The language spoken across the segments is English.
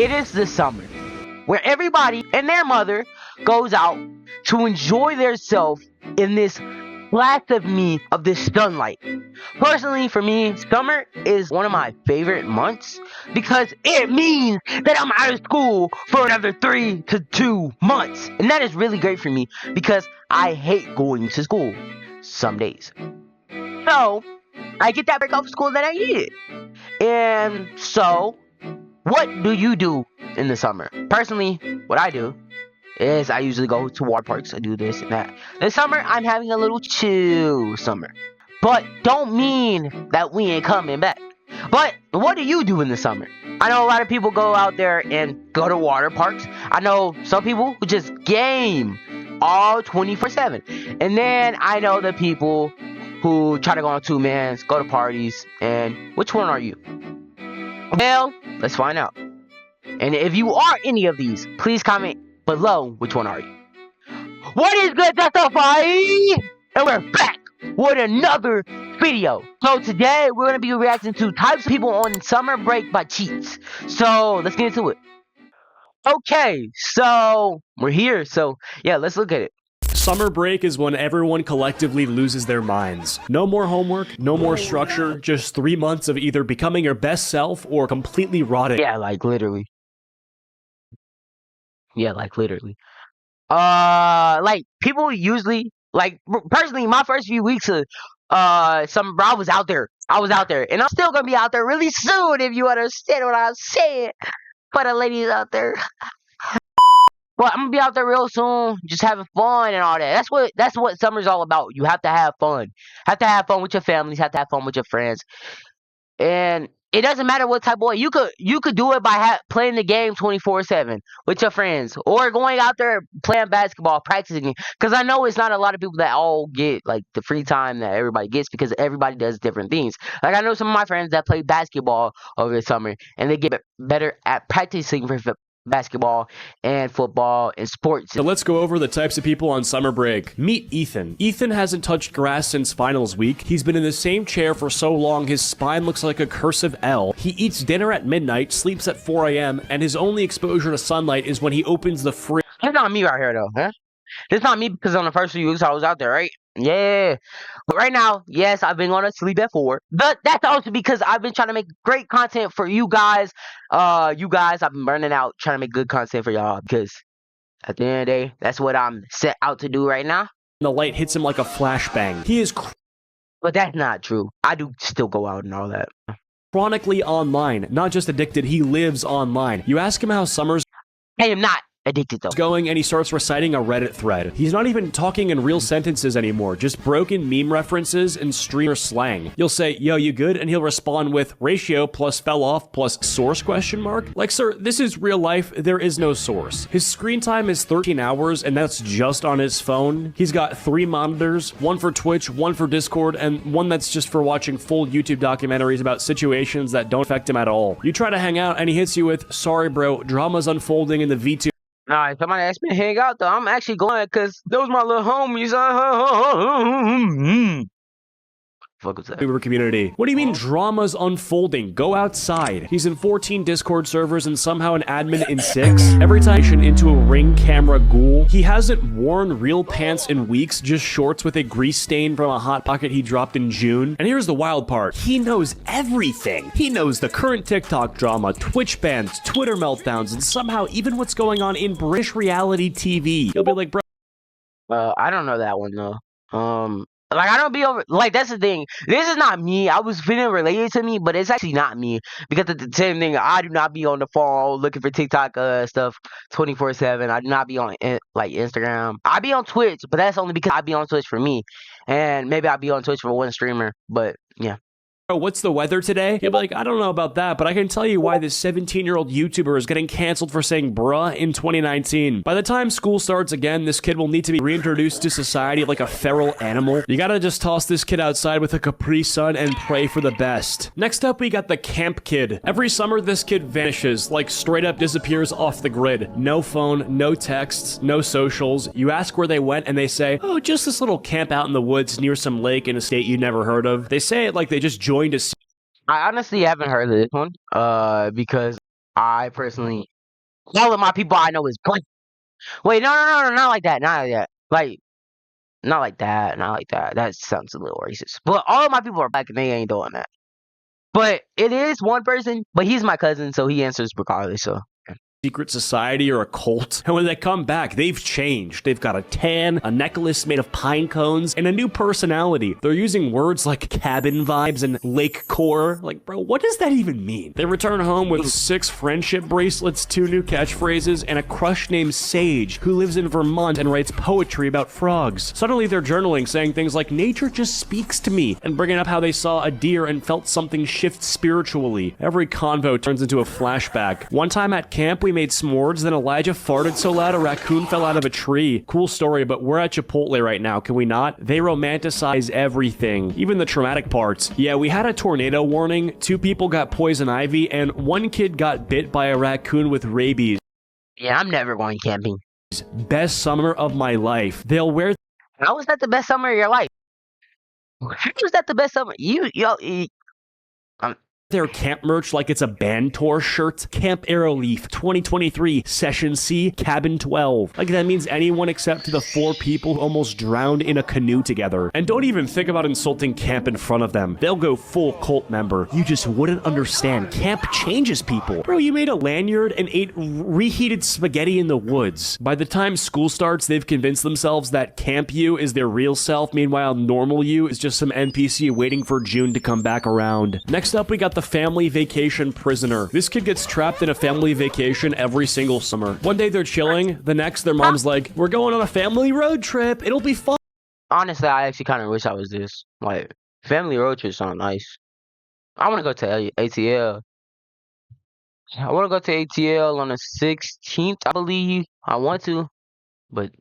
It is the summer where everybody and their mother goes out to enjoy themselves in this blast of me of this sunlight. Personally, for me, summer is one of my favorite months because it means that I'm out of school for another 3 to 2 months. And that is really great for me because I hate going to school some days. So, I get that break off school that I needed. And so, what do you do in the summer? Personally, what I do is I usually go to water parks. I do this and that. This summer, I'm having a little chill summer. But don't mean that we ain't coming back. But what do you do in the summer? I know a lot of people go out there and go to water parks. I know some people who just game all 24/7. And then I know the people who try to go on 2-mans, go to parties, and which one are you? Well, let's find out. And if you are any of these, please comment below which one are you. What is good, Justify? And we're back with another video. So today we're gonna be reacting to types of people on summer break by Cheats. So let's get into it. Okay, so we're here. So yeah, let's look at it. Summer break is when everyone collectively loses their minds. No more homework, no more structure, just 3 months of either becoming your best self or completely rotting. Yeah, like literally. Yeah, like literally. Like people usually like personally my first few weeks of summer, bro, I was out there, and I'm still gonna be out there really soon if you understand what I'm saying. For the ladies out there. But I'm gonna be out there real soon, just having fun and all that. That's what summer's all about. You have to have fun. Have to have fun with your families. Have to have fun with your friends. And it doesn't matter what type of way. You could do it by playing the game 24/7 with your friends, or going out there playing basketball, practicing. Because I know it's not a lot of people that all get like the free time that everybody gets because everybody does different things. Like I know some of my friends that play basketball over the summer, and they get better at practicing for basketball and football and sports. So let's go over the types of people on summer break. Meet Ethan. Ethan hasn't touched grass since finals week. He's been in the same chair for so long his spine looks like a cursive L. He eats dinner at midnight, sleeps at 4 a.m., and his only exposure to sunlight is when he opens the fridge. That's not me right here though, huh? That's not me because on the first few weeks I was out there, right? Yeah. But right now, yes, I've been going to sleep at 4. But that's also because I've been trying to make great content for you guys. I've been burning out trying to make good content for y'all because at the end of the day, that's what I'm set out to do right now. The light hits him like a flashbang. He is But that's not true. I do still go out and all that. chronically online. Not just addicted, he lives online. You ask him how summer's I am not addicted though. going, and he starts reciting a Reddit thread. He's not even talking in real sentences anymore, just broken meme references and streamer slang. You'll say, yo, you good? And he'll respond with ratio plus fell off plus source question mark. Like, sir, this is real life. There is no source. His screen time is 13 hours, and that's just on his phone. He's got 3 monitors, one for Twitch, one for Discord, and one that's just for watching full YouTube documentaries about situations that don't affect him at all. You try to hang out, and he hits you with, sorry bro, drama's unfolding in the VTuber. Alright, somebody asked me to hang out though. I'm actually going because those my little homies. Fuck was that? Community. What do you mean drama's unfolding? Go outside. He's in 14 Discord servers and somehow an admin in 6. Every time into a Ring camera ghoul. He hasn't worn real pants in weeks, just shorts with a grease stain from a Hot Pocket he dropped in June. And here's the wild part. He knows everything. He knows the current TikTok drama, Twitch bans, Twitter meltdowns, and somehow even what's going on in British reality TV. He'll be like, bro. I don't know that one though. Like I don't be over. Like that's the thing. This is not me. I was feeling related to me, but it's actually not me because it's the same thing. I do not be on the phone looking for TikTok stuff 24/7. I do not be on like Instagram. I be on Twitch, but that's only because I be on Twitch for me, and maybe I be on Twitch for one streamer. But yeah. Oh, what's the weather today? He'll be like, I don't know about that, but I can tell you why this 17-year-old YouTuber is getting canceled for saying bruh in 2019. By the time school starts again, this kid will need to be reintroduced to society like a feral animal. You gotta just toss this kid outside with a Capri Sun and pray for the best. Next up, we got the camp kid. Every summer, this kid vanishes, like straight up disappears off the grid. No phone, no texts, no socials. You ask where they went and they say, oh, just this little camp out in the woods near some lake in a state you never heard of. They say it like they just joined a... I honestly haven't heard of this one, because I personally All of my people I know is black. Wait, no, not like that, not like that. Like, not like that, not like that. That sounds a little racist. But all of my people are black and they ain't doing that. But it is one person, but he's my cousin, so he answers regardless. So secret society or a cult. And when they come back, they've changed. They've got a tan, a necklace made of pine cones, and a new personality. They're using words like cabin vibes and lake core. Like, bro, what does that even mean? They return home with 6 friendship bracelets, 2 new catchphrases, and a crush named Sage, who lives in Vermont and writes poetry about frogs. Suddenly they're journaling, saying things like, nature just speaks to me, and bringing up how they saw a deer and felt something shift spiritually. Every convo turns into a flashback. One time at camp, we made s'mores, then Elijah farted so loud a raccoon fell out of a tree. Cool story, but we're at Chipotle right now, can we not? They romanticize everything, even the traumatic parts. Yeah, we had a tornado warning, 2 people got poison ivy, and 1 kid got bit by a raccoon with rabies. yeah, I'm never going camping. Best summer of my life. They'll wear... How was that the best summer of your life? How was that the best summer? their camp merch like it's a band tour shirt. Camp Arrowleaf 2023 Session C Cabin 12. Like that means anyone except the 4 people who almost drowned in a canoe together. And don't even think about insulting camp in front of them. They'll go full cult member. You just wouldn't understand. Camp changes people. Bro, you made a lanyard and ate reheated spaghetti in the woods. By the time school starts, they've convinced themselves that Camp You is their real self. Meanwhile, normal you is just some NPC waiting for June to come back around. Next up, we got the family vacation prisoner. This kid gets trapped in a family vacation every single summer. One day they're chilling, the next their mom's like, we're going on a family road trip, it'll be fun. Honestly, I actually kind of wish I was this. Like, family road trips sound nice. I want to go to ATL. I want to go to ATL on the 16th, I believe. I want to, but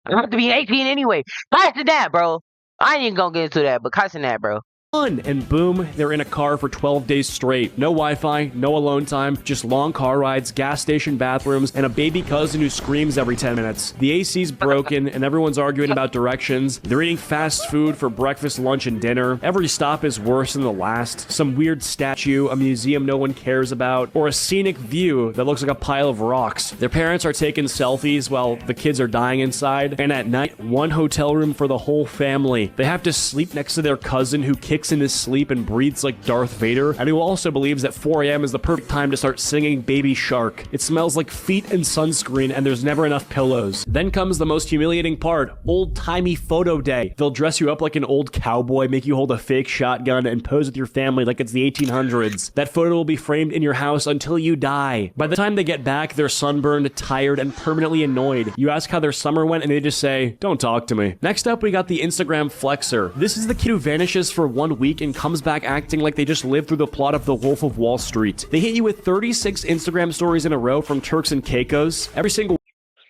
I have to be 18 anyway. Cussing that, bro. I ain't even gonna get into that, but cussing that, bro. And boom, they're in a car for 12 days straight. No Wi-Fi, no alone time, just long car rides, gas station bathrooms, and a baby cousin who screams every 10 minutes. The AC's broken, and everyone's arguing about directions. They're eating fast food for breakfast, lunch, and dinner. Every stop is worse than the last. Some weird statue, a museum no one cares about, or a scenic view that looks like a pile of rocks. Their parents are taking selfies while the kids are dying inside. And at night, one hotel room for the whole family. They have to sleep next to their cousin who kicks in his sleep and breathes like Darth Vader, and who also believes that 4 a.m. is the perfect time to start singing Baby Shark. It smells like feet and sunscreen, and there's never enough pillows. Then comes the most humiliating part, old-timey photo day. They'll dress you up like an old cowboy, make you hold a fake shotgun, and pose with your family like it's the 1800s. That photo will be framed in your house until you die. By the time they get back, they're sunburned, tired, and permanently annoyed. You ask how their summer went, and they just say, don't talk to me. Next up, we got the Instagram flexer. This is the kid who vanishes for 1 week and comes back acting like they just lived through the plot of The Wolf of Wall Street. They hit you with 36 Instagram stories in a row from Turks and Caicos. Every single...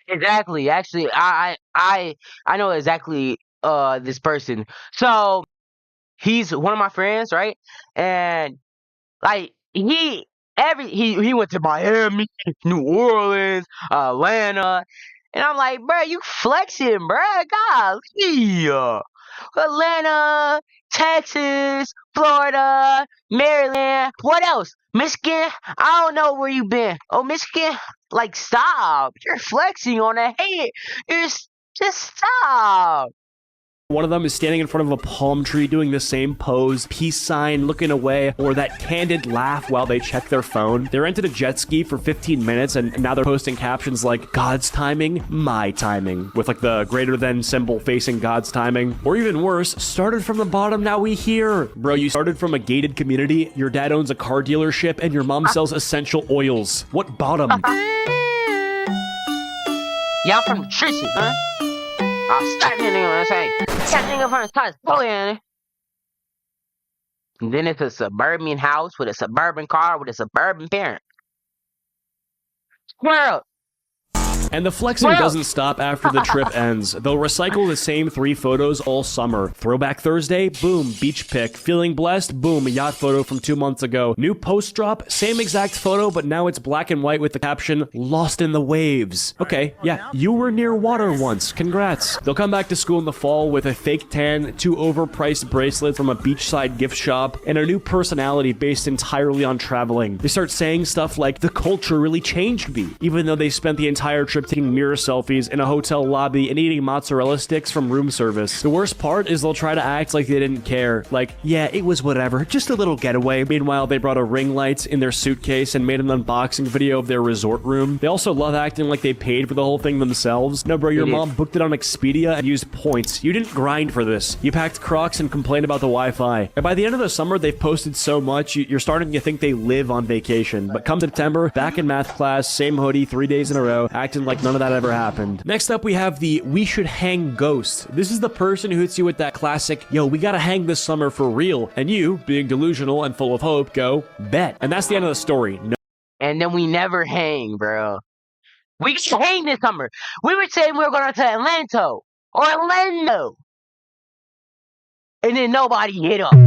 Exactly. Actually, I know exactly this person. So he's one of my friends, right? And like he went to Miami, New Orleans, Atlanta, and I'm like, bro, you flexing, bro. Golly. Atlanta, Texas, Florida, Maryland. What else? Michigan? I don't know where you been. Oh, Michigan? Like, stop. You're flexing on that head. Just stop. One of them is standing in front of a palm tree doing the same pose, peace sign, looking away, or that candid laugh while they check their phone. They rented a jet ski for 15 minutes and now they're posting captions like, God's timing, my timing, with like the greater than symbol facing God's timing. Or even worse, started from the bottom, now we here. Bro, you started from a gated community, your dad owns a car dealership, and your mom sells essential oils. What bottom? Y'all from Trishy, huh? I'll start the nigga when I say, start the nigga from the top. Oh, yeah. And then it's a suburban house with a suburban car with a suburban parent. Square up. And the flexing doesn't stop after the trip ends. They'll recycle the same 3 photos all summer. Throwback Thursday, boom, beach pic. Feeling blessed, boom, yacht photo from 2 months ago. New post drop, same exact photo, but now it's black and white with the caption, lost in the waves. Okay, yeah, you were near water once. Congrats. They'll come back to school in the fall with a fake tan, 2 overpriced bracelets from a beachside gift shop, and a new personality based entirely on traveling. They start saying stuff like, the culture really changed me, even though they spent the entire trip taking mirror selfies in a hotel lobby and eating mozzarella sticks from room service. The worst part is they'll try to act like they didn't care. Like, yeah, it was whatever, just a little getaway. Meanwhile, they brought a ring light in their suitcase and made an unboxing video of their resort room. They also love acting like they paid for the whole thing themselves. No, bro, your mom booked it on Expedia and used points. You didn't grind for this. You packed Crocs and complained about the Wi-Fi. And by the end of the summer, they've posted so much, you're starting to think they live on vacation. But come September, back in math class, same hoodie, 3 days in a row, acting like none of that ever happened. Next up, we have the we should hang ghost. This is the person who hits you with that classic, yo, we gotta hang this summer for real. And you, being delusional and full of hope, go, bet. And that's the end of the story. No. And then we never hang, bro. We should hang this summer. We were saying we were going to Orlando. And then nobody hit up. Nah,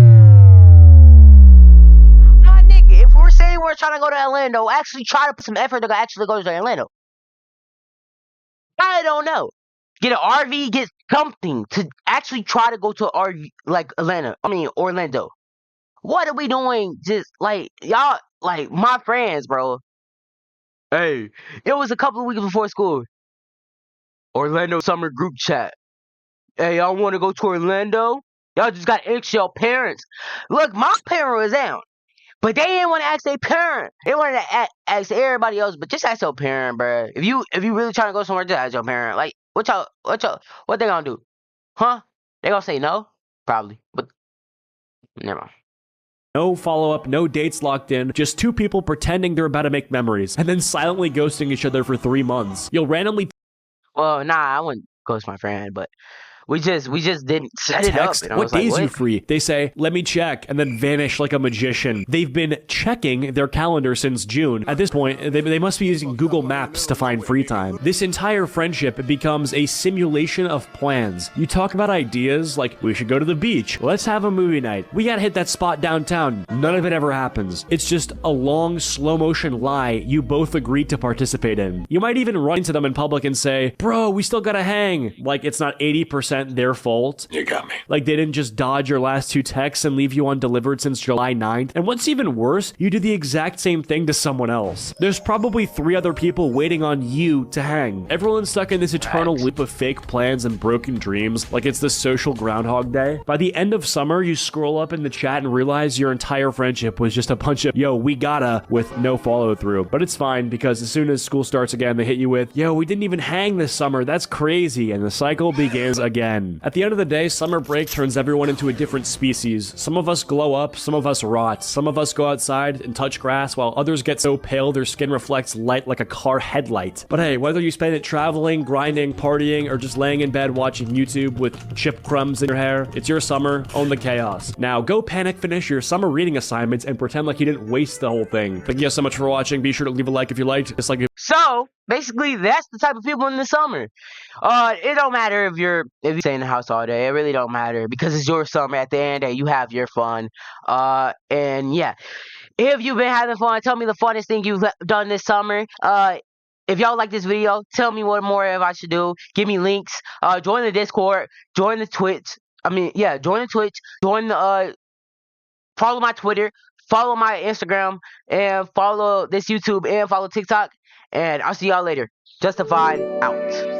nigga, if we're saying we're trying to go to Orlando, actually try to put some effort to actually go to Orlando. I don't know. Get an RV, get something to actually try to go to RV, like Orlando. What are we doing? Just like y'all, like my friends, bro. Hey, it was a couple of weeks before school. Orlando summer group chat. Hey, y'all want to go to Orlando? Y'all just got to ask your parents. Look, my parent was down, but they didn't want to ask their parent. They wanted to ask everybody else, but just ask your parent, bro. If you really trying to go somewhere, just ask your parent. Like, what they gonna do? Huh? They gonna say no? Probably, but never mind. No follow-up, no dates locked in, just 2 people pretending they're about to make memories, and then silently ghosting each other for 3 months. You'll randomly Well, nah, I wouldn't ghost my friend, but we just didn't set it up. text, And I what was like, days you what? free? They say, let me check, and then vanish like a magician. They've been checking their calendar since June. At this point, they must be using Google Maps to find free time. This entire friendship becomes a simulation of plans. You talk about ideas like, we should go to the beach, let's have a movie night, we gotta hit that spot downtown. None of it ever happens. It's just a long, slow-motion lie you both agreed to participate in. You might even run into them in public and say, bro, we still gotta hang. Like it's not 80% their fault. You got me. Like they didn't just dodge your last 2 texts and leave you undelivered since July 9th. And what's even worse, you did the exact same thing to someone else. There's probably 3 other people waiting on you to hang. Everyone's stuck in this eternal loop of fake plans and broken dreams, like it's the social Groundhog Day. By the end of summer, you scroll up in the chat and realize your entire friendship was just a bunch of, yo, we gotta, with no follow through. But it's fine, because as soon as school starts again, they hit you with, yo, we didn't even hang this summer, that's crazy, and the cycle begins again. At the end of the day, summer break turns everyone into a different species. Some of us glow up, some of us rot. Some of us go outside and touch grass, while others get so pale their skin reflects light like a car headlight. But hey, whether you spend it traveling, grinding, partying, or just laying in bed watching YouTube with chip crumbs in your hair, it's your summer, own the chaos. Now, go panic finish your summer reading assignments and pretend like you didn't waste the whole thing. Thank you guys so much for watching. Be sure to leave a like if you liked, just like if So basically, that's the type of people in the summer. It don't matter if you stay in the house all day. It really don't matter because it's your summer. At the end of the day, you have your fun. And yeah, if you've been having fun, tell me the funnest thing you've done this summer. If y'all like this video, tell me what more if I should do. Give me links. Join the Discord. Join the Twitch. Join the Twitch. Join the follow my Twitter. Follow my Instagram. And follow this YouTube. And follow TikTok. And I'll see y'all later. Justified out.